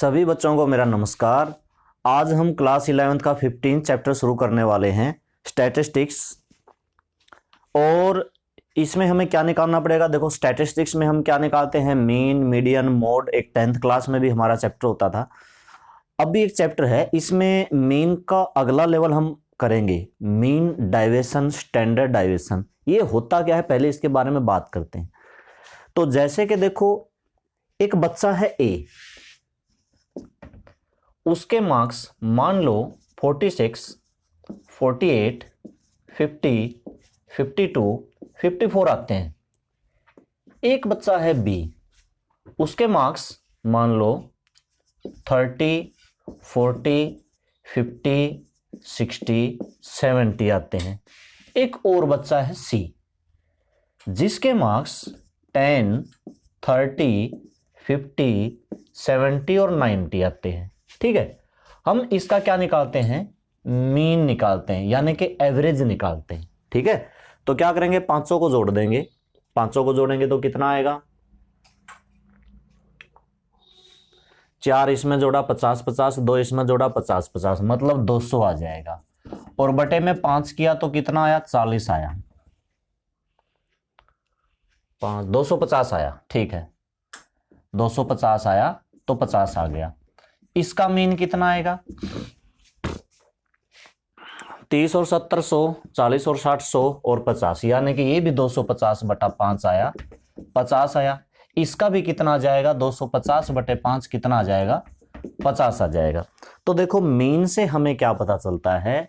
सभी बच्चों को मेरा नमस्कार। आज हम क्लास 11th का 15 चैप्टर शुरू करने वाले हैं, स्टैटिस्टिक्स। और इसमें हमें क्या निकालना पड़ेगा? देखो, स्टैटिस्टिक्स में हम क्या निकालते हैं? Mean, median, mode. एक 10th क्लास में भी हमारा चैप्टर होता था। अब भी एक चैप्टर है, इसमें मीन का अगला लेवल हम करेंगे, मीन डाइवेशन, स्टैंडर्ड डाइवेशन। ये होता क्या है, पहले इसके बारे में बात करते हैं। तो जैसे कि देखो, एक बच्चा है ए, उसके मार्क्स मान लो 46, 48, 50, 52, 54 आते हैं। एक बच्चा है बी, उसके मार्क्स मान लो 30, 40, 50, 60, 70 आते हैं। एक और बच्चा है सी, जिसके मार्क्स 10, 30, 50, 70 और 90 आते हैं। ठीक है, हम इसका क्या निकालते हैं? मीन निकालते हैं, यानी कि एवरेज निकालते हैं। ठीक है, तो क्या करेंगे? 500 को जोड़ देंगे। 500 को जोड़ेंगे तो कितना आएगा? 4 इसमें जोड़ा 50 50, 2 इसमें जोड़ा 50 50, मतलब 200 आ जाएगा। और बटे में 5 किया तो कितना आया? 40 आया। 250 आया। ठीक है, 250 आया तो 50 आ गया। इसका मीन कितना आएगा? 30 और 70 100, 40 और 60 100 और 50, यानी कि ये भी 250 बटा 5 आया, 50 आया। इसका भी कितना आ जाएगा? 250 बटे 5 कितना आ जाएगा? 50 आ जाएगा। तो देखो, मीन से हमें क्या पता चलता है?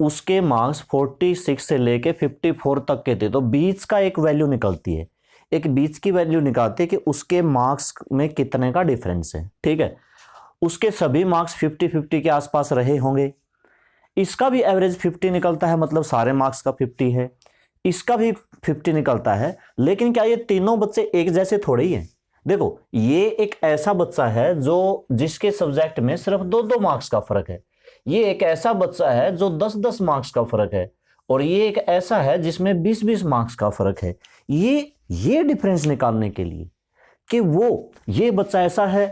उसके मार्क्स 46 से लेके 54 तक के थे, तो बीच का एक वैल्यू निकलती है, एक बीच की वैल्यू निकालती है कि उसके मार्क्स में कितने का डिफरेंस है। ठीक है, उसके सभी मार्क्स 50-50 के आसपास रहे होंगे। इसका भी एवरेज 50 निकलता है, मतलब सारे मार्क्स का 50 है। इसका भी 50 निकलता है। लेकिन क्या ये तीनों बच्चे एक जैसे थोड़े ही हैं? देखो, ये एक ऐसा बच्चा है जो जिसके सब्जेक्ट में सिर्फ 2-2 मार्क्स का फर्क है। ये एक ऐसा बच्चा है जो 10-10 मार्क्स का फर्क है। और ये एक ऐसा है जिसमें 20-20 मार्क्स का फर्क है। ये डिफरेंस निकालने के लिए कि ये बच्चा ऐसा है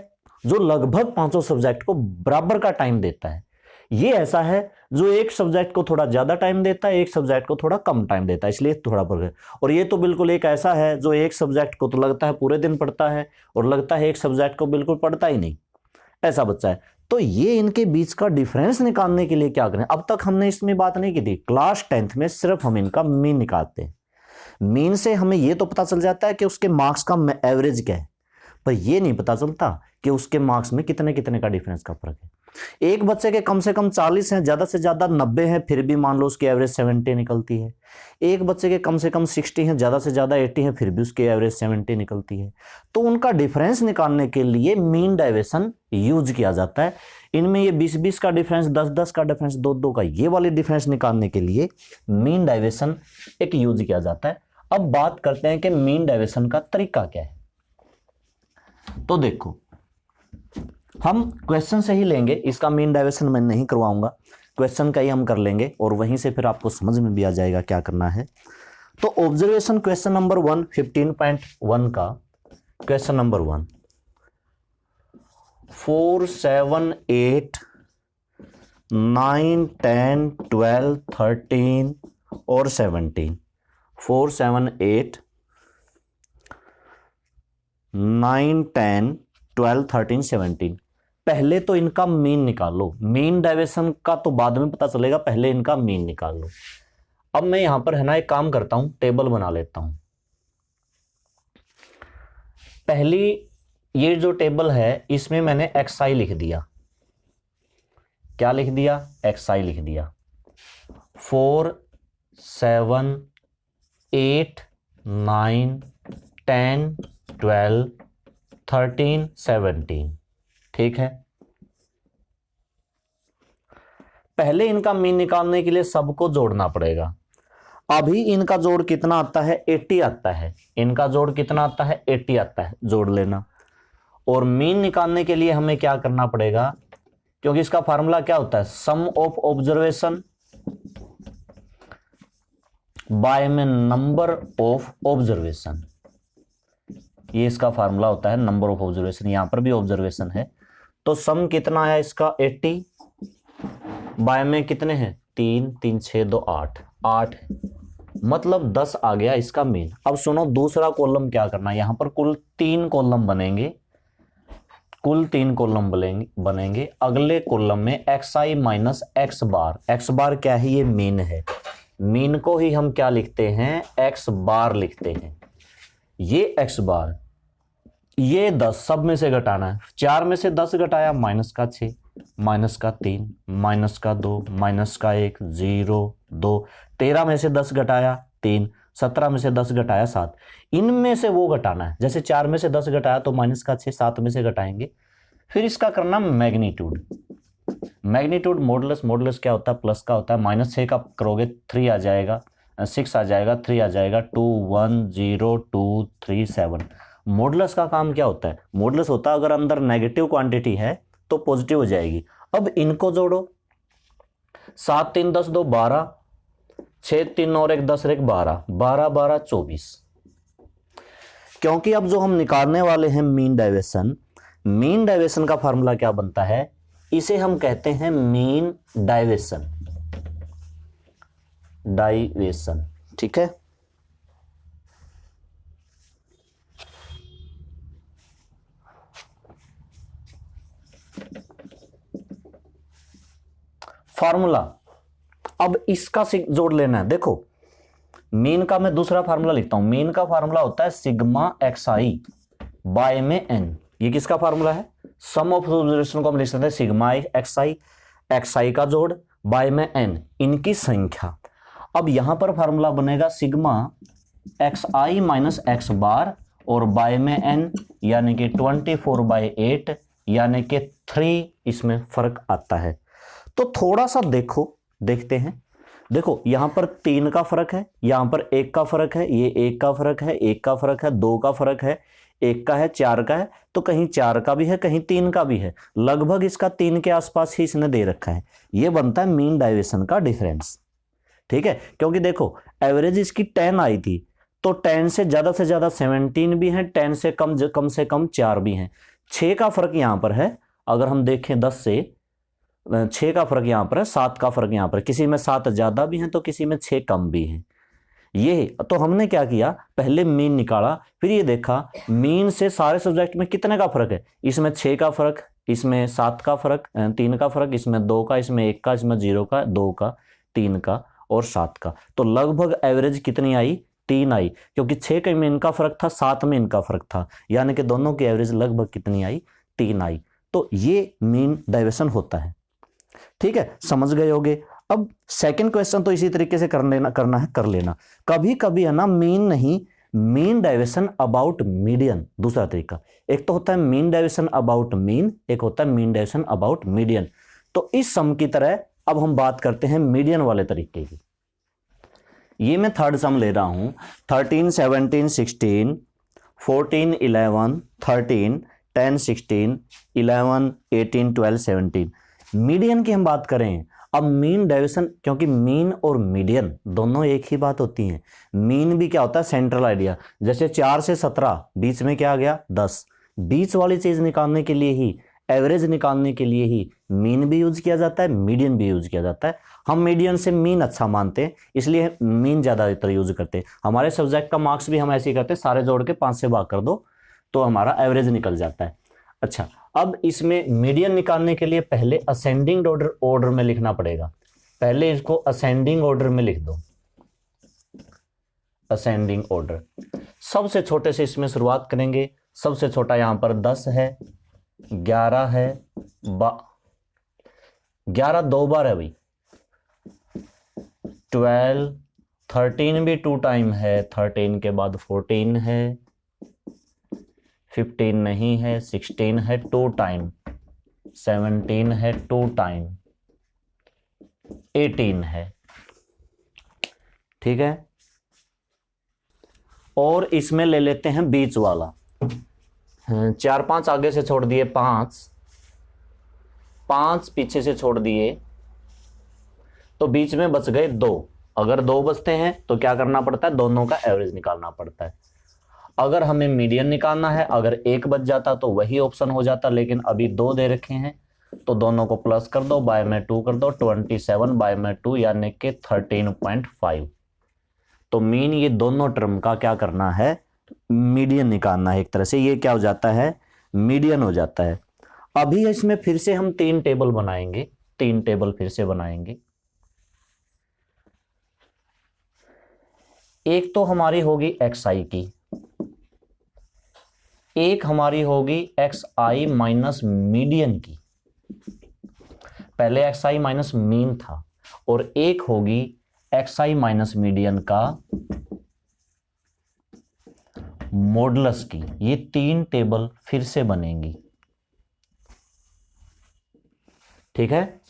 जो लगभग 500 सब्जेक्ट को बराबर का टाइम देता है, ये ऐसा है जो एक सब्जेक्ट को थोड़ा ज्यादा टाइम देता है, एक सब्जेक्ट को थोड़ा कम टाइम देता है, इसलिए थोड़ा फर्क है। और ये तो बिल्कुल एक ऐसा है जो एक सब्जेक्ट को तो लगता है पूरे दिन पढ़ता है और लगता है एक सब्जेक्ट को बिल्कुल पढ़ता ही नहीं, ऐसा बच्चा है। तो ये इनके बीच का डिफरेंस निकालने के लिए क्या करें? अब तक हमने इसमें बात नहीं की थी। क्लास 10th में सिर्फ हम इनका मीन निकालते हैं। मीन से हमें यह तो पता चल जाता है कि उसके मार्क्स का एवरेज क्या है, पर यह नहीं पता चलता कि उसके मार्क्स में कितने कितने का डिफरेंस का फर्क है। एक बच्चे के कम से कम 40 हैं, ज्यादा से ज्यादा 90 हैं, फिर भी मान लो उसकी एवरेज 70 निकलती है। एक बच्चे के कम से कम 60 हैं, ज्यादा से ज्यादा 80 हैं, फिर भी उसकी एवरेज 70 निकलती है। तो उनका डिफरेंस निकालने के लिए मीन डाइवेशन यूज किया जाता है। इनमें ये 20-20 का डिफरेंस, 10-10 का डिफरेंस, 2-2 का, ये वाले डिफरेंस निकालने के लिए मीन डाइवेशन एक यूज किया जाता है। अब बात करते हैं कि मीन डाइवेशन का तरीका क्या है। तो देखो, हम क्वेश्चन से ही लेंगे, इसका मीन डाइवेशन मैं नहीं करवाऊंगा, क्वेश्चन का ही हम कर लेंगे और वहीं से फिर आपको समझ में भी आ जाएगा क्या करना है। तो ऑब्जर्वेशन क्वेश्चन नंबर 1, 15.1 का क्वेश्चन नंबर 1, 4, 7, 8, 9, 10, 12, 13 और 17। 4, 7, 8, 9, 10, 12, 13, 17। पहले तो इनका मीन निकालो। मीन डाइवेशन का तो बाद में पता चलेगा, पहले इनका मीन निकाल लो। अब मैं यहां पर है ना एक काम करता हूं, टेबल बना लेता हूं। पहली ये जो टेबल है इसमें मैंने xi लिख दिया। क्या लिख दिया? xi लिख दिया। 4, 7, 8, 9, 10, 12, 13, 17। ठीक है, पहले इनका मीन निकालने के लिए सबको जोड़ना पड़ेगा। अभी इनका जोड़ कितना आता है? 80 आता है। इनका जोड़ कितना आता है? 80 आता है, जोड़ लेना। और मीन निकालने के लिए हमें क्या करना पड़ेगा? क्योंकि इसका फार्मूला क्या होता है? सम ऑफ ऑब्जर्वेशन बाय में नंबर ऑफ ऑब्जर्वेशन। ये इसका फार्मूला होता है, नंबर ऑफ ऑब्जर्वेशन। यहां पर भी ऑब्जर्वेशन है तो सम कितना आया इसका 80, बाय में कितने हैं 3, 3 6 2 8, 8 मतलब 10 आ गया इसका मीन। अब सुनो दूसरा कॉलम क्या करना है, यहां पर कुल 3 कॉलम बनेंगे, कुल 3 कॉलम बनेंगे। अगले कॉलम में xi माइनस एक्स बार क्या है, ये मीन है, मीन को ही हम क्या लिखते हैं x बार लिखते हैं। ये x बार, ये 10 सब में से घटाना है, 4 में से 10 घटाया माइनस का 6, माइनस का 3, माइनस का 2, माइनस का 1, 0 2, 13 में से 10 घटाया 3, 17 में से 10 घटाया 7, इनमें से वो घटाना है। जैसे 4 में से 10 घटाया तो माइनस का 6, 7 में से घटाएंगे। फिर इसका करना मैग्नीट्यूड, मैग्नीट्यूड मॉडुलस क्या होता है प्लस का होता है, -6 का करोगे 3 आ जाएगा, 6 आ जाएगा, 3 आ जाएगा, 2 1 0 2 3 7। मॉडुलस का काम क्या होता है, मॉडुलस होता है अगर अंदर नेगेटिव क्वांटिटी है तो पॉजिटिव हो जाएगी। अब इनको जोड़ो, 7 3 10 2 12, 6 3 और 1 10 और 1 12, 12 12 24। क्योंकि अब जो हम निकालने वाले हैं मीन डाइवर्सन का फार्मूला क्या बनता है, इसे हम कहते हैं मीन डाइवर्सन, ठीक है। फार्मूला अब इसका जोड़ लेना है। देखो मीन का मैं दूसरा फार्मूला लिखता हूं, मीन का फार्मूला होता है सिग्मा xi बाय में n। ये किसका फार्मूला है, सम ऑफ ऑब्जर्वेशन को हम लिख सकते हैं सिग्मा xi का जोड़ बाय में n, इनकी संख्या। अब यहां पर फार्मूला बनेगा sigma xi minus x bar और बाय में n, यानी कि 24/8 यानी कि 3, इसमें फर्क आता है। तो थोड़ा सा देखते हैं। देखो यहां पर 3 का फर्क है, यहां पर 1 का फर्क है, ये 1 का फर्क है, 1 का फर्क है, 2 का फर्क है, 1 का है, 4 का है, तो कहीं 4 का भी है, कहीं 3 का भी है, लगभग इसका 3 के आसपास ही इसने दे रखा है। ये बनता है मीन डाइवर्सन का डिफरेंस, ठीक है। क्योंकि देखो एवरेज इसकी 10 आई थी, तो 10 से ज्यादा 17 भी है, 10 से कम 4 भी हैं, 6 का फर्क यहां पर है। अगर हम देखें 10 से 6 का फर्क यहां पर है, 7 का फर्क यहां पर, किसी में 7 ज्यादा भी हैं तो किसी में 6 कम भी हैं। ये तो हमने क्या किया, पहले मीन निकाला, फिर ये देखा मीन से सारे सब्जेक्ट में कितने का फर्क है, इसमें 6 का फर्क, इसमें 7 का फर्क, 3 का फर्क, इसमें 2 का, इसमें 1 का, इसमें 0 का, 2 का, 3 का और 7 का। तो लगभग एवरेज कितनी आई, 3 आई, क्योंकि 6 में इनका फर्क था, 7 में इनका फर्क था, यानी कि दोनों की एवरेज लगभग कितनी आई, 3 आई। तो ये मीन डाइवर्सन होता है, ठीक है, समझ गए होगे। अब सेकंड क्वेश्चन तो इसी तरीके से कर लेना। कभी कभी है ना मीन नहीं, मीन डाइवर्सन अबाउट मीडियन, दूसरा तरीका। एक तो होता है मीन डाइवर्सन अबाउट मीन, एक होता है मीन डाइवर्सन अबाउट मीडियन। तो इस सम की तरह अब हम बात करते हैं मीडियन वाले तरीके की। ये मैं थर्ड सम ले रहा हूं, 13 17 16 14 11 13 10 16 11 18 12 17। मीडियन की हम बात करें। अब मीन डाइवर्सन, क्योंकि मीन और मीडियन दोनों एक ही बात होती हैं। मीन भी क्या होता है, सेंट्रल आइडिया। जैसे 4 से 17 बीच में क्या आ गया, 10। बीच वाली चीज निकालने के लिए ही, एवरेज निकालने के लिए ही मीन भी यूज किया जाता है, मीडियन भी यूज किया जाता है। हम मीडियन से मीन अच्छा मानते हैं, इसलिए मीन ज्यादातर यूज करते हैं। हमारे सब्जेक्ट का मार्क्स भी हम ऐसे ही करते हैं, सारे जोड़ के 5 से भाग कर दो तो हमारा एवरेज निकल जाता है। अच्छा, अब इसमें मीडियन निकालने के लिए पहले असेंडिंग ऑर्डर में लिखना पड़ेगा। पहले इसको असेंडिंग ऑर्डर में लिख दो, असेंडिंग ऑर्डर। सबसे छोटे से इसमें शुरुआत करेंगे। सबसे छोटा यहां पर 10 है, 11 है, 11 2 बार है भाई, 12 13 भी 2 टाइम है, 13 के बाद 14 है, 15 नहीं है, 16 है 2 टाइम, 17 है 2 टाइम, 18 है, ठीक है। और इसमें ले लेते हैं बीच वाला, 4 5 आगे से छोड़ दिए, 5 पीछे से छोड़ दिए, तो बीच में बच गए 2। अगर 2 बचते हैं तो क्या करना पड़ता है, दोनों का एवरेज निकालना पड़ता है। अगर हमें मीडियन निकालना है, अगर एक बच जाता तो वही ऑप्शन हो जाता, लेकिन अभी 2 दे रखे हैं तो दोनों को प्लस कर दो, बाय में 2 कर दो, 27 बाय में 2 यानी कि 13.5। तो मीन ये दोनों टर्म का क्या करना है, मीडियन निकालना है। एक तरह से ये क्या हो जाता है, मीडियन हो जाता है। अभी इसमें फिर से हम 3 टेबल बनाएंगे, 3 टेबल फिर से बनाएंगे। एक तो हमारी होगी xi की, एक हमारी होगी xi माइनस मीडियन की, पहले xi माइनस मीन था, और एक होगी xi माइनस मीडियन का मॉडुलस की। ये 3 टेबल फिर से बनेंगी, ठीक है।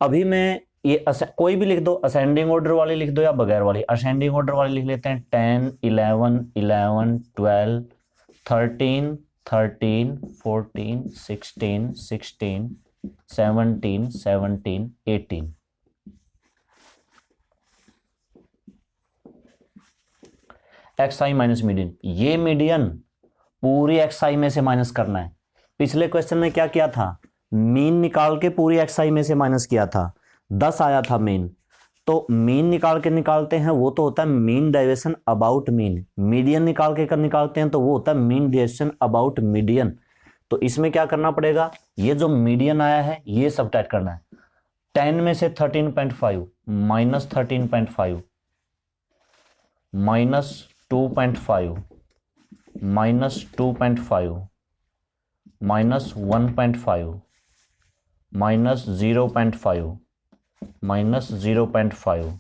अभी मैं ये कोई भी लिख दो, असेंडिंग ऑर्डर वाली लिख दो या बगैर वाली। असेंडिंग ऑर्डर वाली लिख लेते हैं 10 11 11 12 13 13 14 16 16 17 17 18। xi माइनस मीडियन, ये मीडियन पूरी xi में से माइनस करना है। पिछले क्वेश्चन में क्या किया था, मीन निकाल के पूरी xi में से माइनस किया था, 10 आया था मीन। तो मीन निकाल के निकालते हैं वो तो होता है mean deviation about mean, median निकाल के कर निकालते हैं तो वो होता है मीन डेविएशन अबाउट मीडियन। तो इसमें क्या करना पड़ेगा, ये जो मीडियन आया है ये सबट्रैक्ट करना है। 10 में से 13.5 minus 13.5 minus 2.5 minus 2.5 minus 1.5 minus 0.5 minus 0.5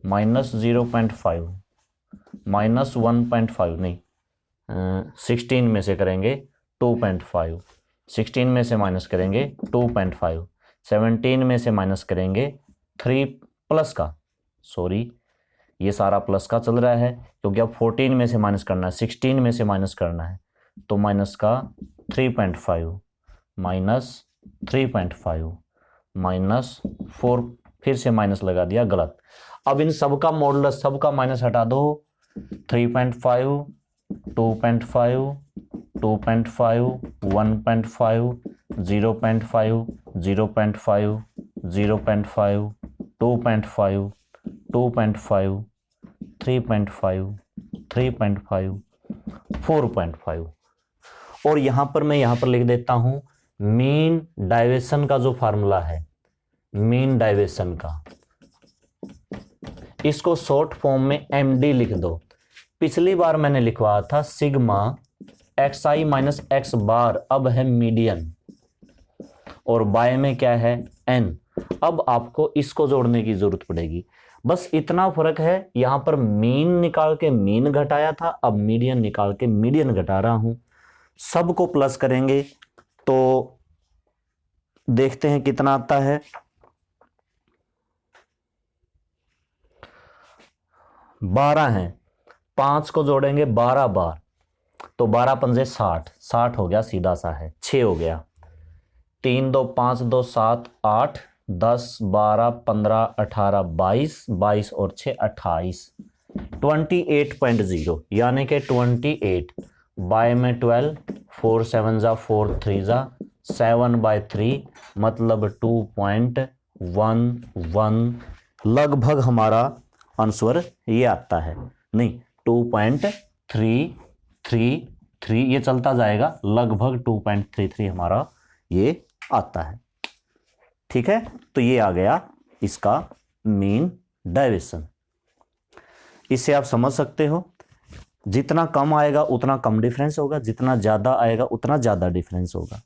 minus 0.5 minus 1.5 नहीं, 16 में से करेंगे 2.5, 16 में से माइनस करेंगे 2.5, 17 में से माइनस करेंगे 3 प्लस का, सॉरी ये सारा प्लस का चल रहा है क्योंकि अब 14 में से माइनस करना है, 16 में से माइनस करना है, तो माइनस का 3.5 माइनस 3.5 माइनस 4, फिर से माइनस लगा दिया, गलत। अब इन सबका मॉडुलस, सबका माइनस हटा दो, 3.5 2.5 2.5 1.5 0.5 0.5 0.5 2.5 2.5 3.5 3.5 4.5। और यहां पर मैं यहां पर लिख देता हूं मीन डाइवेशन का जो फार्मूला है, मीन डाइवेशन का, इसको शॉर्ट फॉर्म में एमडी लिख दो। पिछली बार मैंने लिखवाया था सिग्मा xi माइनस एक्स बार, अब है मीडियन, और बाय में क्या है n। अब आपको इसको जोड़ने की जरूरत पड़ेगी, बस इतना फर्क है, यहां पर मीन निकाल के मीन घटाया था, अब मीडियन निकाल के मीडियन घटा रहा हूं। सबको प्लस करेंगे तो देखते हैं कितना आता है, 12 है, 5 को जोड़ेंगे 12 बार तो 12 पंजे 60, 60 हो गया, सीधा सा है, 6 हो गया, 3 2 5 2 7 8 10 12 15 18 22 22 और 6 28, 28.0 यानी कि 28 बाय में 12, 4 7 जा 4 3 जा 7/3 मतलब 2.11, लगभग हमारा आंसर ये आता है, नहीं 2.333, ये चलता जाएगा, लगभग 2.33 हमारा ये आता है, ठीक है। तो ये आ गया इसका मीन डाइवेशन। इससे आप समझ सकते हो जितना कम आएगा उतना कम डिफरेंस होगा, जितना ज्यादा आएगा उतना ज्यादा डिफरेंस होगा।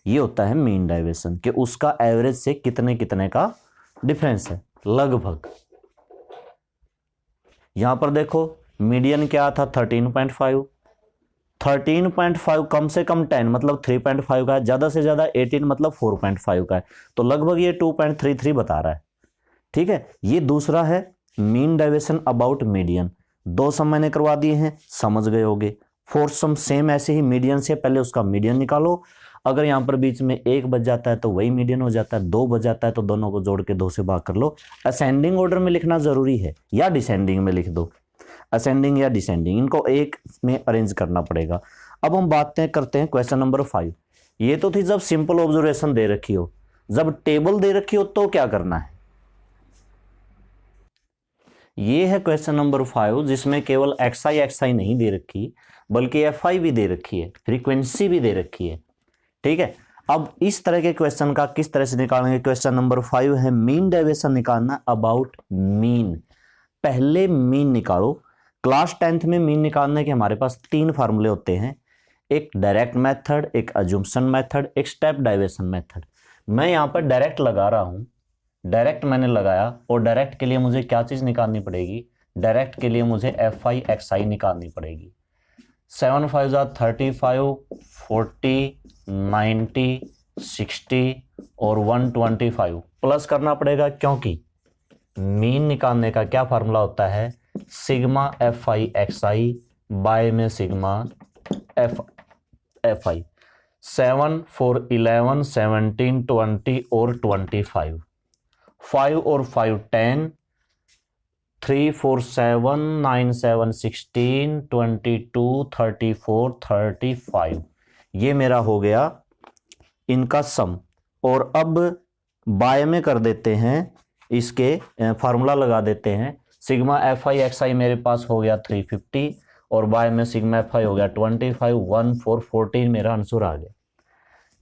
ये होता है मीन डाइवेशन कि उसका एवरेज से कितने कितने का डिफरेंस है, लगभग। यहां पर देखो मीडियन क्या था 13.5, 13.5 कम से कम 10 मतलब 3.5 का है, ज्यादा से ज्यादा 18 मतलब 4.5 का है, तो लगभग ये 2.33 बता रहा है, ठीक है। ये दूसरा है मीन डाइवेशन अबाउट मीडियन। 2 सम मैंने करवा दिए हैं, समझ गए होगे। 4th सम सेम ऐसे ही, मीडियन से पहले उसका मीडियन निकालो, अगर यहां पर बीच में 1 बच जाता है तो वही मीडियन हो जाता है, 2 बच जाता है तो दोनों को जोड़ के 2 से भाग कर लो। असेंडिंग ऑर्डर में लिखना जरूरी है या डिसेंडिंग में लिख दो। असेंडिंग या डिसेंडिंग, इनको एक में अरेंज करना पड़ेगा। अब हम बातें करते हैं क्वेश्चन नंबर 5। ये तो थी जब सिंपल ऑब्जर्वेशन दे रखी हो, जब टेबल दे रखी हो तो क्या करना है। ये है क्वेश्चन नंबर 5 जिसमें केवल एक्सआई नहीं दे रखी बल्कि एफआई भी दे रखी है, फ्रीक्वेंसी भी दे रखी है। ठीक है, अब इस तरह के क्वेश्चन का किस तरह से निकालेंगे। क्वेश्चन नंबर 5 है मीन डेविएशन निकालना अबाउट मीन। पहले मीन निकालो। क्लास 10th में मीन निकालने के हमारे पास 3 फार्मूले होते हैं, एक डायरेक्ट मेथड, एक अजम्पशन मेथड, एक स्टेप डेविएशन मेथड। मैं यहाँ पर डायरेक्ट लगा रहा हूँ, डायरेक्ट मैंने लगाया, और डायरेक्ट के लिए मुझे क्या चीज़ निकालनी पड़ेगी, डायरेक्ट के लिए मुझे एफ आई एक्स आई निकालनी पड़ेगी। 7 5 35, 40, 90, 60 और 125 प्लस करना पड़ेगा, क्योंकि मीन निकालने का क्या फार्मूला होता है, sigma F I X I by में सिग्मा एफ आई। 7 4 11 17 20 और 25, 5 और 5 10, 3 4 7 9 7 16 22 34 35। ये मेरा हो गया इनका सम। और अब बाय में कर देते हैं, इसके फार्मूला लगा देते हैं। सिग्मा एफ आई एक्स आई मेरे पास हो गया 350 और बाय में सिग्मा एफ आई हो गया 25, 1 4 14 मेरा आंसर आ गया।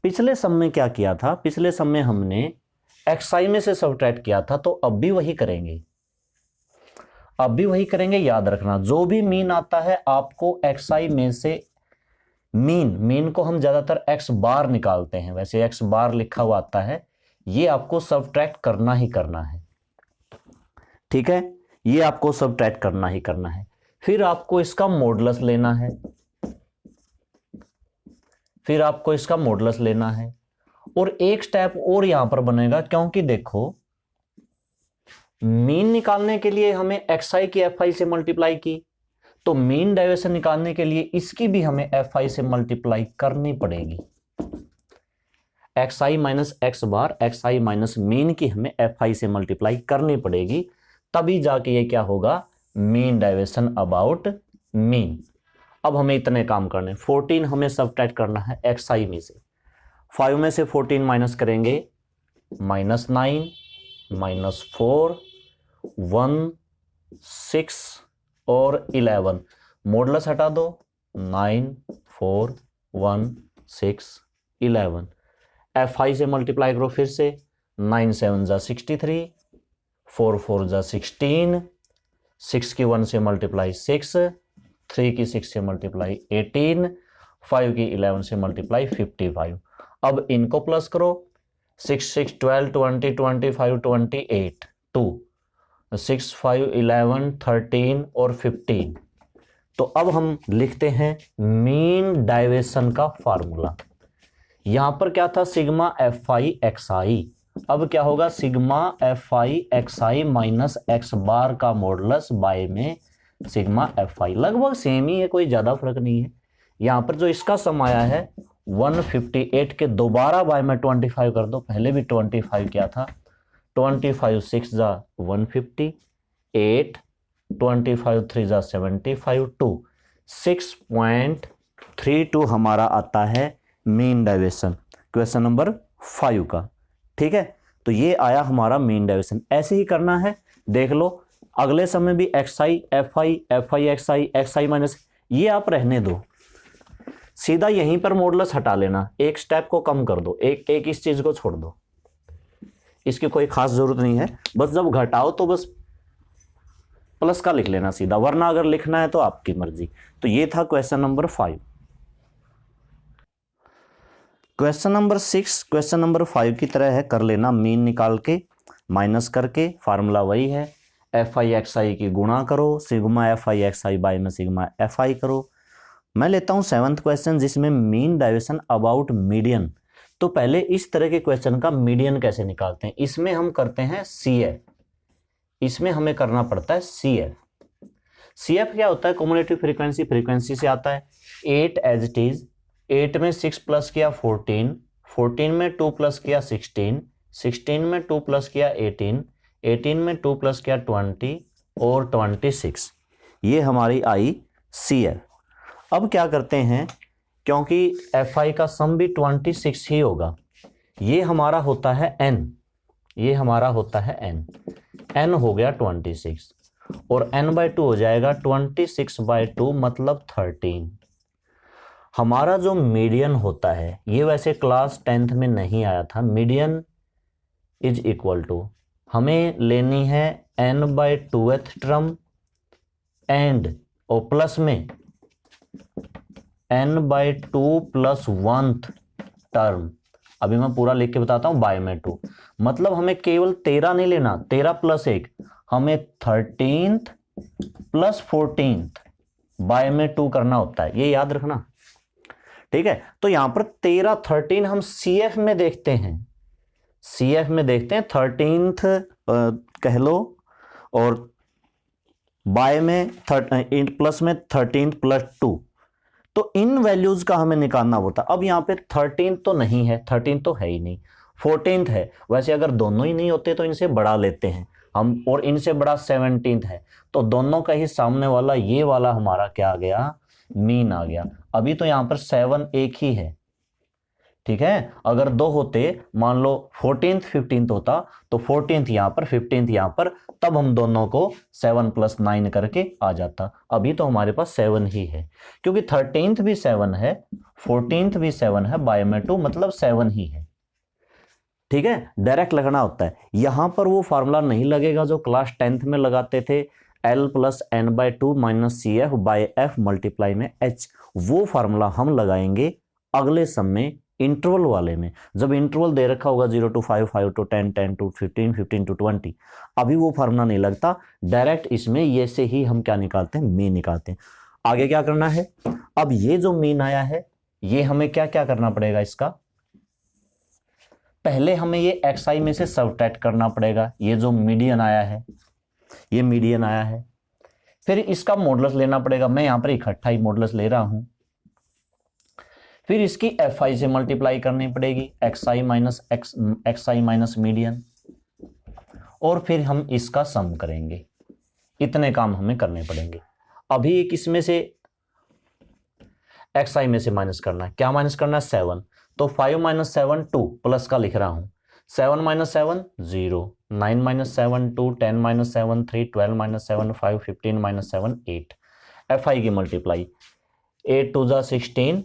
पिछले सम में क्या किया था, पिछले सम में हमने एक्स आई में से सबट्रैक्ट किया था, तो अब भी वही करेंगे, अब भी वही करेंगे। याद रखना जो भी मीन आता है आपको एक्स आई में से, मीन को हम ज्यादातर एक्स बार निकालते हैं, वैसे एक्स बार लिखा हुआ आता है, ये आपको सबट्रैक्ट करना ही करना है। ठीक है, ये आपको सबट्रैक्ट करना ही करना है। फिर आपको इसका मॉडुलस लेना है, फिर आपको इसका मॉडुलस लेना है। और एक स्टेप और यहां पर बनेगा, क्योंकि देखो मीन निकालने के लिए हमें एक्स आई की एफ आई से मल्टीप्लाई की, तो मीन डेविएशन निकालने के लिए इसकी भी हमें एफ आई से मल्टीप्लाई करनी पड़ेगी। X I minus X bar, x I minus mean की हमें एफ आई से मल्टीप्लाई करनी पड़ेगी, तभी जाके ये क्या होगा, मीन डेविएशन अबाउट मीन। अब हमें इतने काम करने, 14 हमें सबट्रैक्ट करना है एक्स आई में से। 5 में से 14 माइनस करेंगे, -9, -4, 1, 6 और 11। मॉडुलस हटा दो, 9 4 1 6 11। एफ आई से मल्टीप्लाई करो फिर से, 9 7 जा 63, 4 4 जा 16, 6 की 1 से मल्टीप्लाई 6, 3 की 6 से मल्टीप्लाई 18, 5 की 11 से मल्टीप्लाई 55। अब इनको प्लस करो, 6 6 12 20 25 28, 2 6 5 11 13 और 15। तो अब हम लिखते हैं मीन डेविएशन का फार्मूला। यहां पर क्या था, sigma F I X I. अब क्या होगा, sigma F I X I minus X bar का मॉडुलस बाय में सिग्मा एफ आई। लगभग सेम ही है, कोई ज्यादा फर्क नहीं है। यहां पर जो इसका सम आया है 158 के दोबारा बाय में 25 कर दो, पहले भी 25 किया था। 25 6 जा 150, 8 25 3 जा 75, 2 6.32 हमारा आता है मीन डेविएशन क्वेश्चन नंबर 5 का। ठीक है, तो ये आया हमारा मीन डेविएशन। ऐसे ही करना है, देख लो अगले समय भी x I F I X I minus, ये आप रहने दो, सीधा यहीं पर मॉडुलस हटा लेना, एक स्टेप को कम कर दो, एक इस चीज को छोड़ दो, इसकी कोई खास जरूरत नहीं है। बस जब घटाओ तो बस प्लस का लिख लेना सीधा, वरना अगर लिखना है तो आपकी मर्जी। तो ये था question number 5। Question number 6 question number 5 की तरह है, कर लेना मीन निकाल के माइनस करके, फार्मूला वही है, एफ आई एक्स आई की गुणा करो, sigma F I X I by में सिग्मा एफ आई करो। मैं लेता हूं 7th क्वेश्चन जिसमें मीन डेविएशन अबाउट मीडियन। तो पहले इस तरह के क्वेश्चन का मीडियन कैसे निकालते हैं, इसमें हम करते हैं CF, इसमें हमें करना पड़ता है CF। CF क्या होता है, कम्युलेटिव फ्रीक्वेंसी, फ्रीक्वेंसी से आता है। 8 एज इट इज, 8 में 6 प्लस किया 14, 14 में 2 प्लस किया 16, 16 में 2 प्लस किया 18, 18 में 2 प्लस किया 20 और 26। ये हमारी आई CF। अब क्या करते हैं, क्योंकि FI का सम भी 26 ही होगा, ये हमारा होता है N, ये हमारा होता है N हो गया 26 और N/2 हो जाएगा 26/2 मतलब 13। हमारा जो मीडियन होता है, ये वैसे क्लास 10th में नहीं आया था, मीडियन इज इक्वल टू, हमें लेनी है N/2th टर्म एंड और प्लस में N/2 + 1th टर्म। अभी मैं पूरा लिख के बताता हूं, बाय में 2, मतलब हमें केवल 13 नहीं लेना, 13 + 1, हमें 13th + 14th बाय में 2 करना होता है, ये याद रखना, ठीक है। तो यहां पर 13 13 हम CF में देखते हैं, CF में देखते हैं 13th कह लो, और बाय में प्लस में 13th + 2, तो इन वैल्यूज का हमें निकालना होता है। अब यहाँ पे 13 तो नहीं है, 13 तो है ही नहीं, 14th है। वैसे अगर दोनों ही नहीं होते तो इनसे बढ़ा लेते हैं हम, और इनसे बड़ा 17th है, तो दोनों का ही सामने वाला ये वाला हमारा क्या आ गया, मीन आ गया। अभी तो यहाँ पर 7 एक ही है, ठीक है। अगर दो होते, मान लो 14th 15th होता, तो 14th यहाँ पर 15th यहाँ पर, तब हम दोनों को 7 + 9 करके आ जाता। अभी तो हमारे पास 7 ही है, क्योंकि 13th भी 7 है, 14th भी 7 है, बाय में 2 मतलब 7 ही है, ठीक है। डायरेक्ट लगना होता है। यहां पर वो फार्मूला नहीं लगेगा जो क्लास 10th में लगाते थे, L + N/2 - CF/F × में H। वो फार्मूला हम लगाएंगे अगले सम में, इंटरवल वाले में, जब इंटरवल दे रखा होगा 0 to 5, 5 to 10, 10 to 15, 15 to 20। अभी वो फार्मूला नहीं लगता, डायरेक्ट इसमें ये से ही हम क्या निकालते हैं, मीन निकालते हैं। आगे क्या करना है, अब ये जो मीन आया है, ये हमें क्या क्या करना पड़ेगा, इसका पहले हमें ये XI में से सबट्रैक्ट करना पड़ेगा। ये जो मीडियन आया है, ये मीडियन आया है, फिर इसका मॉडुलस लेना पड़ेगा। मैं यहां पर इकट्ठा ही मॉडुलस ले रहा हूं। फिर इसकी FI से मल्टीप्लाई करनी पड़ेगी, XI माइनस मीडियन, और फिर हम इसका सम करेंगे। इतने काम हमें करने पड़ेंगे। अभी एक इसमें से XI में से माइनस करना है, क्या माइनस करना है, 7, तो 5 - 7 2 प्लस का लिख रहा हूं, 7 - 7 0, 9 - 7 2, 10 - 7 3, 12 - 7 5, 15 - 7 8। FI की मल्टीप्लाई, 8 2 = 16,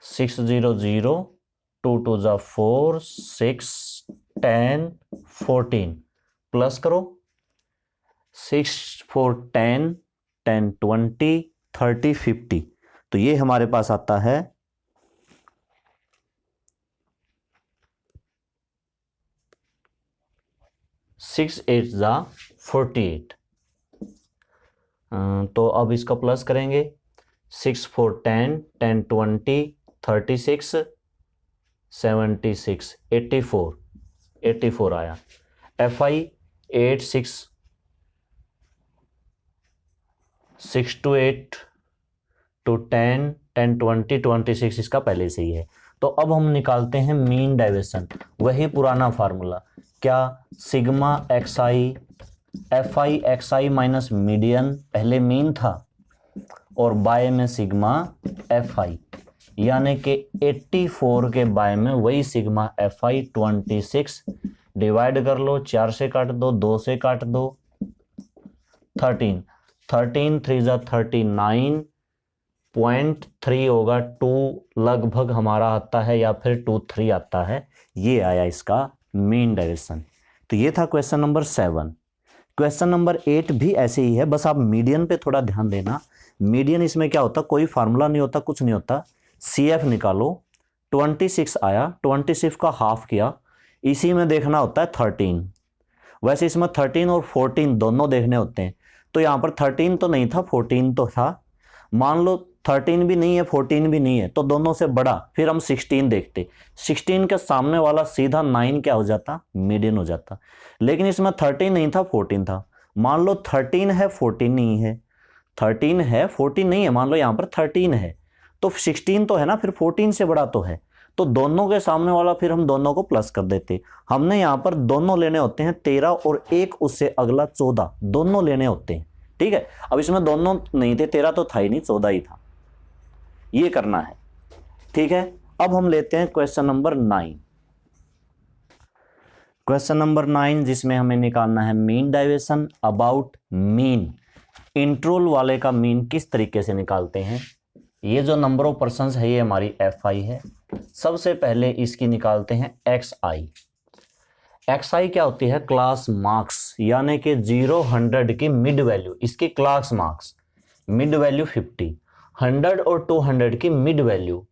6 0 0, 2 2 = 4, 6 10 14, प्लस करो, 6 4 10, 10 20, 30 50, तो ये हमारे पास आता है 6 8 = 48। तो अब इसका प्लस करेंगे, 6 4 10, 10 20, 36 76 84 आया। FI 8 6 6 to 8 to 10 10 20 26, इसका पहले से ही है। तो अब हम निकालते हैं मीन डेविएशन, वही पुराना फार्मूला, क्या, sigma XI, FI XI minus median, पहले मीन था, और बाय में सिग्मा FI, यानी कि 84 के बाय में वही सिग्मा FI 26, डिवाइड कर लो, 4 से काट दो, 2 से काट दो, 13 13 3 = 39.3 होगा, 2 लगभग हमारा आता है, या फिर 23 आता है। ये आया इसका मीन डेविएशन। तो ये था क्वेश्चन नंबर 7। क्वेश्चन नंबर 8 भी ऐसे ही है, बस आप मीडियन पे थोड़ा ध्यान देना। मीडियन इसमें क्या होता, कोई फार्मूला नहीं होता, कुछ नहीं होता, CF निकालो, 26 आया, 26 का हाफ किया, इसी में देखना होता है 13। वैसे इसमें 13 और 14 दोनों देखने होते हैं, तो यहाँ पर 13 तो नहीं था, 14 तो था। मान लो 13 भी नहीं है, 14 भी नहीं है, तो दोनों से बड़ा, फिर हम 16 देखते, 16 के सामने वाला सीधा 9 क्या हो जाता, मीडियन हो जाता। लेकिन इसमें 13 नहीं था, 14 था। मान लो 13 है, 14 नहीं है, 13 है 14 नहीं है, मान लो यहाँ पर 13 है, तो 16 तो है ना, फिर 14 से बड़ा तो है, तो दोनों के सामने वाला फिर हम दोनों को प्लस कर देते। हमने यहाँ पर दोनों लेने होते हैं 13 और एक उससे अगला 14, दोनों लेने होते हैं, ठीक है। अब इसमें दोनों नहीं थे, 13 तो था ही नहीं, 14 ही था। ये करना है, ठीक है। अब हम लेते हैं क्वेश्चन नंबर 9। क्वेश्चन नंबर 9 जिसमें हमें निकालना है mean deviation about mean. Interval वाले का मीन किस तरीके से निकालते हैं। ये जो नंबर ऑफ पर्संस है ये हमारी FI है। सबसे पहले इसकी निकालते हैं XI। XI क्या होती है, क्लास मार्क्स, यानी कि 0-100 की मिड वैल्यू, इसकी क्लास मार्क्स मिड वैल्यू 50, 100 और 200 की मिड वैल्यू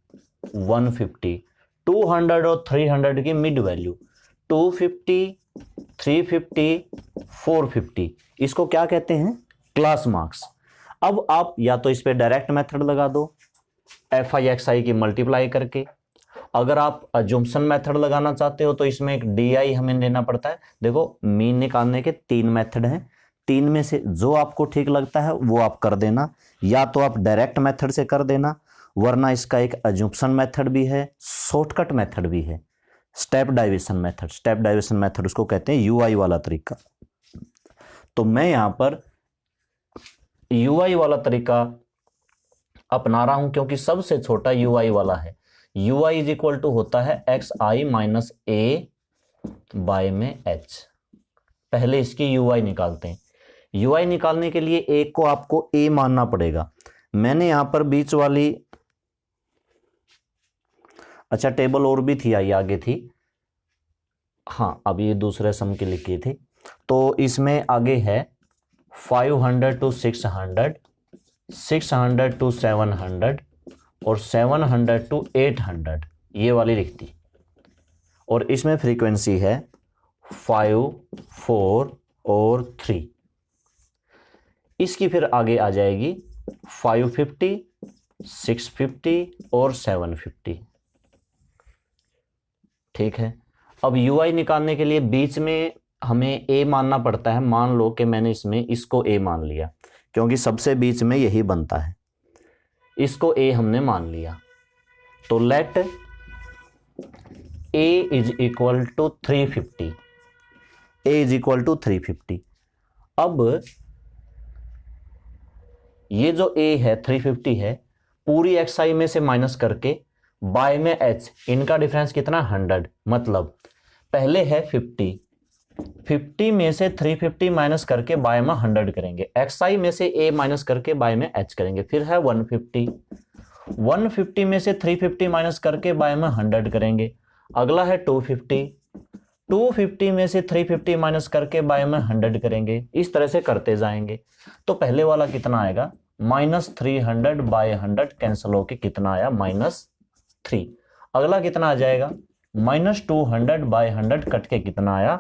150, 200 और 300 की मिड वैल्यू 250, 350, 450। इसको क्या कहते हैं, क्लास मार्क्स। अब आप या तो इस पे डायरेक्ट मेथड लगा दो FI XI की मल्टीप्लाई करके। अगर आप अजम्पशन मेथड लगाना चाहते हो तो इसमें एक DI हमें लेना पड़ता है। देखो मीन निकालने के 3 मेथड हैं, 3 में से जो आपको ठीक लगता है वो आप कर देना, या तो आप डायरेक्ट मेथड से कर देना, वरना इसका एक अजम्पशन मेथड भी है, शॉर्टकट मेथड भी है, स्टेप डाइविएशन मेथड। स्टेप डाइविएशन मेथड उसको कहते हैं, UI वाला तरीका। तो मैं यहां पर UI वाला तरीका अपना रहा हूं क्योंकि सबसे छोटा UI वाला है। UI इज इक्वल टू होता है XI माइनस A बाय में H। पहले इसकी UI निकालते हैं। UI निकालने के लिए A को आपको A मानना पड़ेगा। मैंने यहां पर बीच वाली, अच्छा टेबल और भी थी, आई आगे थी, हाँ अब ये दूसरे सम की लिखी थी। तो इसमें आगे है 500 to 600, 600 to 700 और 700 to 800, ये वाली लिखती। और इसमें फ्रीक्वेंसी है 5, 4 और 3। इसकी फिर आगे आ जाएगी 550, 650 और 750, ठीक है। अब UI निकालने के लिए बीच में हमें A मानना पड़ता है। मान लो कि मैंने इसमें इसको A मान लिया क्योंकि सबसे बीच में यही बनता है, इसको A हमने मान लिया। तो let A is equal to 350, A is equal to 350। अब ये जो A है 350 है, पूरी XI में से माइनस करके बाय में H, इनका डिफरेंस कितना 100, मतलब पहले है 50, 50 में से 350 माइनस करके बाय में 100 करेंगे, XI में से A माइनस करके बाय में H करेंगे, फिर है 150, 150 में से 350 माइनस करके बाय में 100 करेंगे, अगला है 250, 250 में से 350 माइनस करके बाय में 100 करेंगे, इस तरह से करते जाएंगे। तो पहले वाला कितना आएगा, -300 बाय 100 कैंसिल होके कितना आया, -3। अगला कितना आ जाएगा, -200 बाय 100 कट के कितना आया,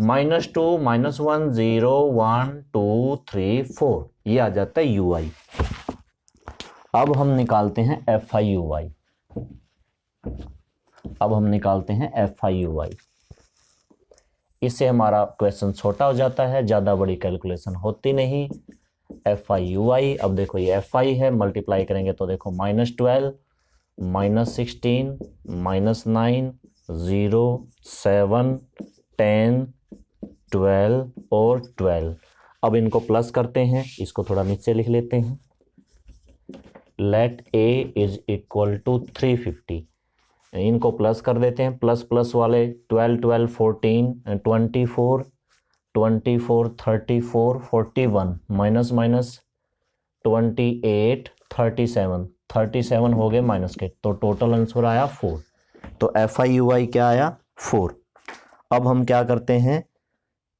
-2, -1, 0, 1, 2, 3, 4, ये आ जाता है UI। अब हम निकालते हैं FI/UI। अब हम निकालते हैं FI/UI। इससे हमारा क्वेश्चन छोटा हो जाता है, ज्यादा बड़ी कैलकुलेशन होती नहीं। FI/UI, अब देखो ये FI है, मल्टीप्लाई करेंगे तो देखो -12, -16, -9, 0, 7, 10, 12 और 12। अब इनको प्लस करते हैं, इसको थोड़ा नीचे लिख लेते हैं। Let A is equal to 350, इनको प्लस कर देते हैं, प्लस प्लस वाले 12, 12, 14, 24, 24, 34, 41, माइनस माइनस 28, 37, 37 हो गए माइनस के, तो टोटल आंसर आया 4। तो FI/UI क्या आया, 4। अब हम क्या करते हैं,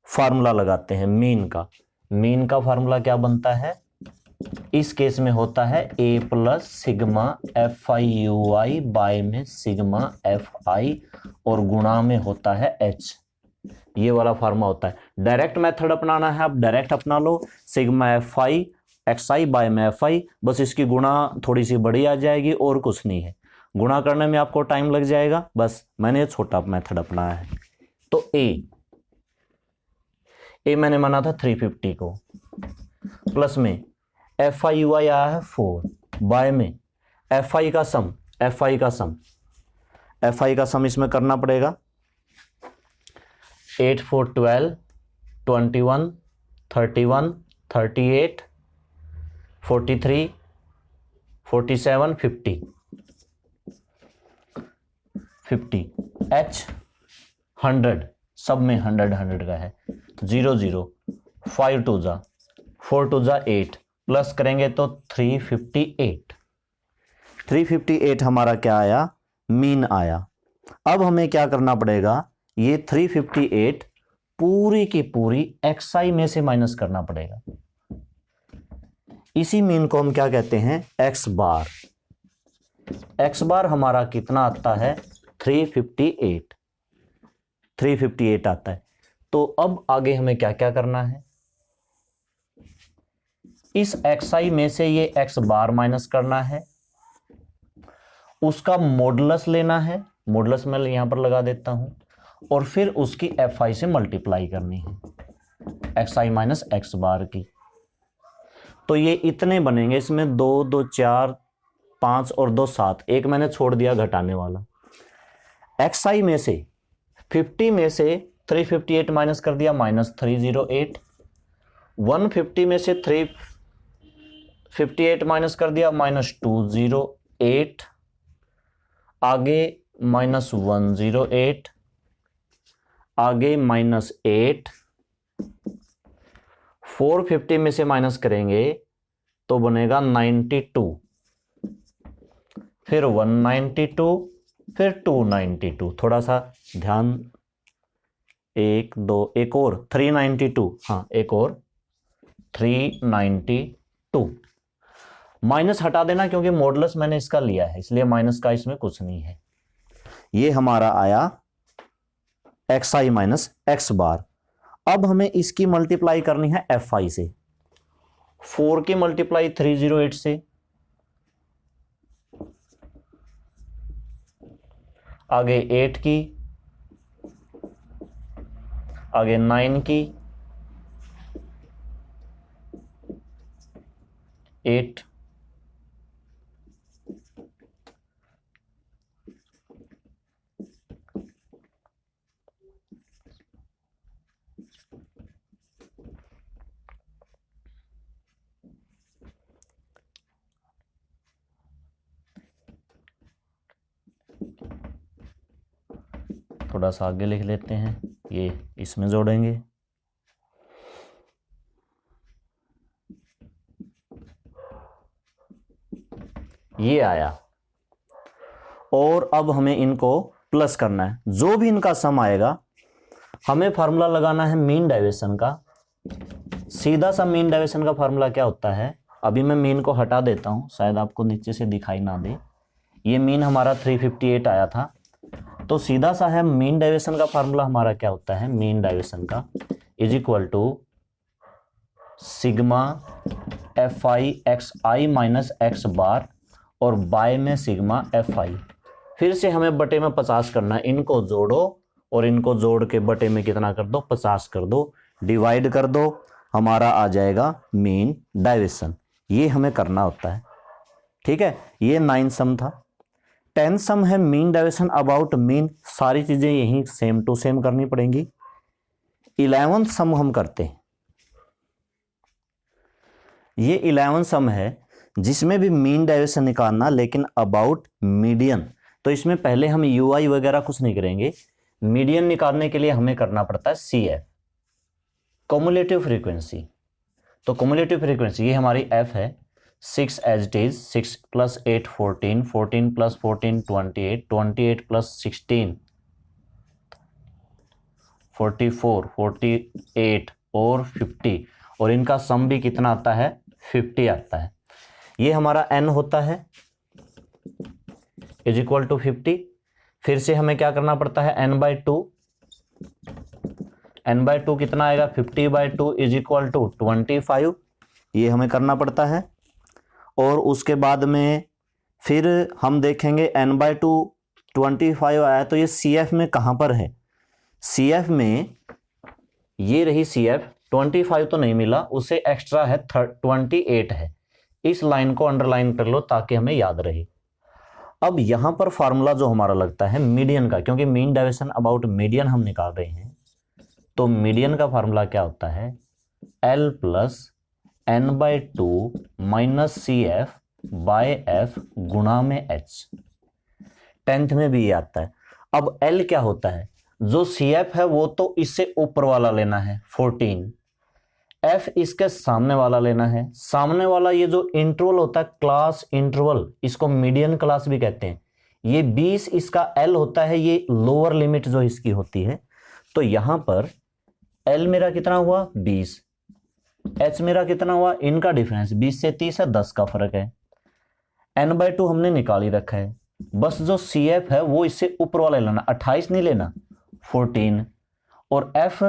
फार्मूला लगाते हैं मीन का। मीन का फार्मूला क्या बनता है, इस केस में होता है A plus sigma FI/UI by में सिग्मा FI और गुणा में होता है H, ये वाला फार्मूला होता है। डायरेक्ट मेथड अपनाना है, आप डायरेक्ट अपना लो, सिग्मा FI XI बाय में FI, बस इसकी गुणा थोड़ी सी बड़ी आ जाएगी और कुछ नहीं है, गुणा करने में आपको टाइम लग जाएगा, बस मैंने छोटा मेथड अपनाया है। तो A मैंने माना था 350 को, प्लस में FI/UI आया है 4, बाय में FI का सम, FI का सम इसमें करना पड़ेगा, 8, 4, 12, 21, 31, 38, 43, 47, 50, 50, H 100, सब में 100 का है, 0 0, 5 2 जा 4 2 जा 8, प्लस करेंगे तो 358, 358 हमारा क्या आया, मीन आया। अब हमें क्या करना पड़ेगा, ये 358 पूरी की पूरी xi में से माइनस करना पड़ेगा। इसी मीन को हम क्या कहते हैं, x बार। x बार हमारा कितना आता है, 358, 358 आता है। तो अब आगे हमें क्या क्या करना है, इस xi में से ये x बार माइनस करना है, उसका मॉडुलस लेना है, मॉडुलस मैं यहां पर लगा देता हूं, और फिर उसकी fi से मल्टीप्लाई करनी है, xi माइनस x बार की। तो ये इतने बनेंगे, इसमें 2 2 4 5 और 2 7, एक मैंने छोड़ दिया घटाने वाला। xi में से 50 में से 358 माइनस कर दिया, माइनस 308, 150 में से 358 माइनस कर दिया, माइनस 208, आगे माइनस 108, आगे माइनस 8, 450 में से माइनस करेंगे तो बनेगा 92, फिर 192, फिर 292, थोड़ा सा ध्यान, 1 2 एक और 392, हाँ एक और 392, माइनस हटा देना क्योंकि मॉडुलस मैंने इसका लिया है, इसलिए माइनस का इसमें कुछ नहीं है। ये हमारा आया xi माइनस x बार। अब हमें इसकी मल्टीप्लाई करनी है fi से, 4 की मल्टीप्लाई 308 से, आगे 8 की, आगे 9 की, 8, थोड़ा सा आगे लिख लेते हैं, ये इसमें जोड़ेंगे, ये आया। और अब हमें इनको प्लस करना है, जो भी इनका सम आएगा हमें फार्मूला लगाना है मीन डेविएशन का। सीधा सा मीन डेविएशन का फार्मूला क्या होता है, अभी मैं मीन को हटा देता हूं, शायद आपको नीचे से दिखाई ना दे। ये मीन हमारा 358 आया था, तो सीधा सा है मीन डेविएशन का फार्मूला हमारा क्या होता है, मीन डेविएशन का is equal to sigma fi xi minus x bar और बाय में सिग्मा fi। फिर से हमें बटे में 50 करना है, इनको जोड़ो और इनको जोड़ के बटे में कितना कर दो, 50 कर दो, डिवाइड कर दो, हमारा आ जाएगा मीन डेविएशन। ये हमें करना होता है, ठीक है। ये 9 सम था। 10 सम है मीन डेविएशन अबाउट मीन, सारी चीजें यही सेम टू सेम करनी पड़ेंगी। 11 सम हम करते हैं, ये 11 सम है जिसमें भी मीन डेविएशन निकालना, लेकिन अबाउट मीडियन। तो इसमें पहले हम यूआई वगैरह कुछ नहीं करेंगे, मीडियन निकालने के लिए हमें करना पड़ता है CF, कम्युलेटिव फ्रीक्वेंसी। तो कम्युलेटिव फ्रीक्वेंसी ये हमारी F है, 6 as it is, 6 plus 8 14, 14 plus 14 28, 28 plus 16 44, 48 और 50, और इनका सम भी कितना आता है, 50 आता है। ये हमारा n होता है इज इक्वल टू 50। फिर से हमें क्या करना पड़ता है, n/2, n/2 कितना आएगा, 50/2 इज इक्वल टू 25, ये हमें करना पड़ता है। और उसके बाद में फिर हम देखेंगे n/2 25 आया, तो ये CF में कहाँ पर है, CF में ये रही CF, 25 तो नहीं मिला, उससे एक्स्ट्रा है 28 है। इस लाइन को अंडरलाइन कर लो ताकि हमें याद रहे। अब यहां पर फार्मूला जो हमारा लगता है मीडियन का, क्योंकि मीन डेविएशन अबाउट मीडियन हम निकाल रहे हैं, तो मीडियन का फार्मूला क्या होता है, L plus n/2 minus CF by F गुणा में H। 10th में भी ये आता है। अब L क्या होता है, जो CF है वो तो इससे ऊपर वाला लेना है 14, F इसके सामने वाला लेना है। सामने वाला ये जो इंटरवल होता है क्लास इंटरवल, इसको मीडियन क्लास भी कहते हैं। ये 20 इसका L होता है, ये लोअर लिमिट जो इसकी होती है। तो यहां पर L मेरा कितना हुआ 20, H मेरा कितना हुआ, इनका डिफरेंस 20 से 30 है, 10 का फर्क है। n/2 हमने निकाल ही रखा है, बस जो CF है वो इससे ऊपर वाला लेना, 28 नहीं लेना 14, और F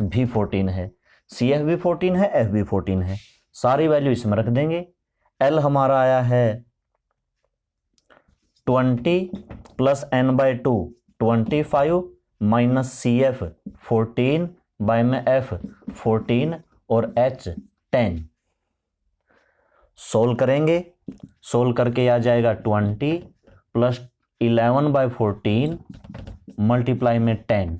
भी 14 है, CF भी 14 है, F भी 14 है। सारी वैल्यू इसमें रख देंगे। L हमारा आया है 20 plus n/2 25 minus CF 14 by में F 14 और H 10। सोल्व करेंगे, सोल्व करके आ जाएगा 20 प्लस 11/14 मल्टीप्लाई में 10,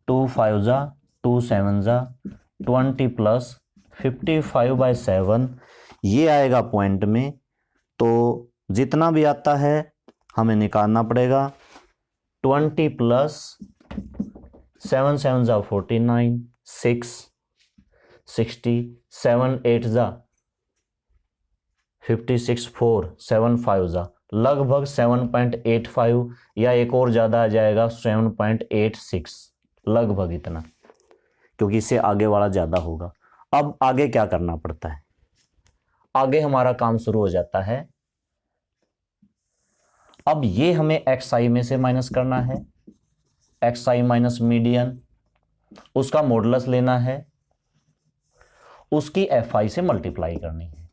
2 5 जा 2 7 जा 20 प्लस 55/7, ये आएगा पॉइंट में। तो जितना भी आता है हमें निकालना पड़ेगा। 20 प्लस 7 7 जा 49, 6 60, 7 8 जा 56, 4 7 5 जा लगभग 7.85 या एक और ज़्यादा आ जाएगा 7.86, लगभग इतना, क्योंकि इससे आगे वाला ज़्यादा होगा। अब आगे क्या करना पड़ता है, आगे हमारा काम शुरू हो जाता है। अब ये हमें XI में से माइनस करना है, XI माइनस मीडियन, उसका मॉडुलस लेना है, उसकी FI से मल्टीप्लाई करनी है।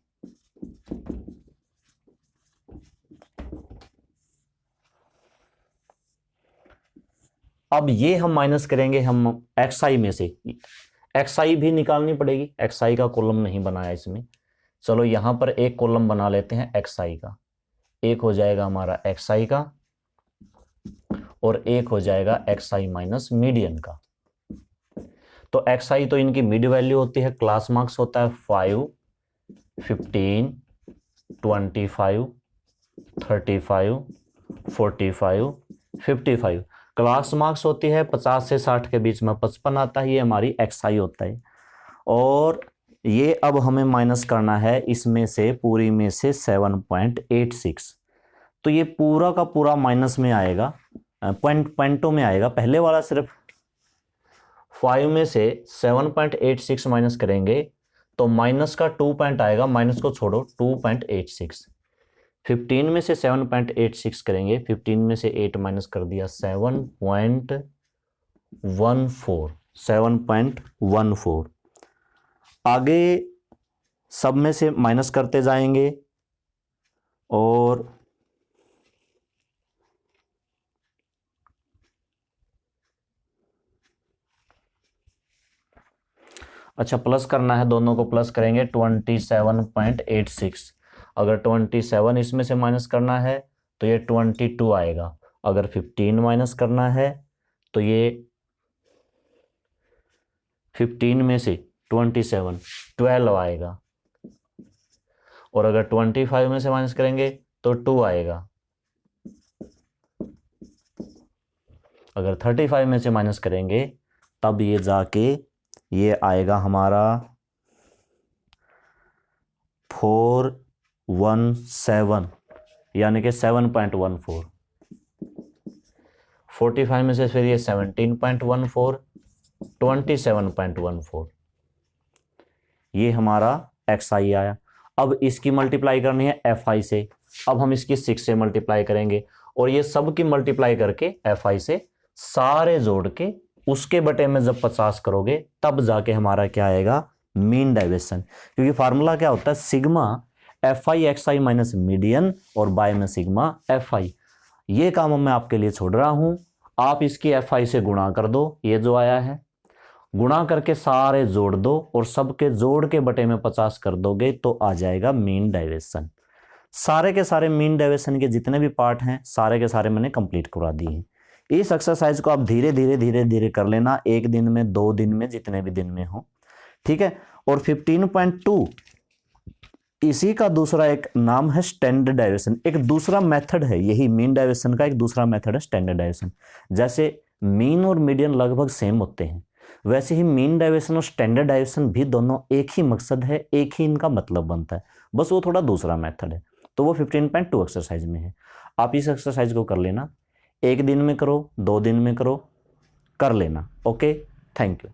अब ये हम माइनस करेंगे हम XI में से, XI भी निकालनी पड़ेगी, XI का कॉलम नहीं बनाया इसमें। चलो यहां पर एक कॉलम बना लेते हैं XI का, एक हो जाएगा हमारा XI का और एक हो जाएगा XI माइनस मीडियन का। तो XI तो इनकी मिड वैल्यू होती है, क्लास मार्क्स होता है 5 15 25 35 45 55, क्लास मार्क्स होती है 50 से 60 के बीच में 55 आता है, ये हमारी XI होता है। और ये अब हमें माइनस करना है इसमें से, पूरी में से 7.86, तो ये पूरा का पूरा माइनस में आएगा, पॉइंटों में आएगा। पहले वाला सिर्फ 5 में से 7.86 माइनस करेंगे तो माइनस का 2 पॉइंट आएगा, माइनस को छोड़ो 2.86। 15 में से 7.86 करेंगे, 15 में से 8 माइनस कर दिया 7.14। आगे सब में से माइनस करते जाएंगे और अच्छा प्लस करना है, दोनों को प्लस करेंगे 27.86। अगर 27 इसमें से माइनस करना है तो ये 22 आएगा। अगर 15 माइनस करना है तो ये 15 में से 27 12 आएगा। और अगर 25 में से माइनस करेंगे तो 2 आएगा। अगर 35 में से माइनस करेंगे तब ये जाके ये आएगा हमारा 417, यानी कि 7.14। 45 में से फिर ये 17.14, 27.14, ये हमारा XI आया। अब इसकी मल्टीप्लाई करनी है FI से, अब हम इसकी 6 से मल्टीप्लाई करेंगे और ये सब की मल्टीप्लाई करके FI से सारे जोड़ के उसके बटे में जब 50 करोगे तब जाके हमारा क्या आएगा, मीन डेविएशन। क्योंकि फार्मूला क्या होता है, sigma FI XI minus median और बाय में सिग्मा FI। ये काम मैं आपके लिए छोड़ रहा हूं, आप इसकी FI से गुणा कर दो, ये जो आया है गुणा करके सारे जोड़ दो और सबके जोड़ के बटे में 50 कर दोगे तो आ जाएगा मीन डेविएशन। सारे के सारे मीन डेविएशन के जितने भी पार्ट हैं सारे के सारे मैंने कंप्लीट करवा दिए हैं। इस एक्सरसाइज को आप धीरे धीरे कर लेना, एक दिन में 2 दिन में जितने भी दिन में हो, ठीक है। और 15.2 इसी का दूसरा एक नाम है स्टैंडर्ड डेविएशन, एक दूसरा मेथड है, यही मीन डेविएशन का एक दूसरा मेथड है स्टैंडर्ड डेविएशन। जैसे मीन और मीडियन लगभग सेम होते हैं, वैसे ही मीन डेविएशन और स्टैंडर्ड डेविएशन भी दोनों एक ही मकसद है, एक ही इनका मतलब बनता है, बस वो थोड़ा दूसरा मेथड है। तो वो 15.2 एक्सरसाइज में है। आप इस एक्सरसाइज को कर लेना, एक दिन में करो, 2 दिन में करो, कर लेना। Okay, thank you.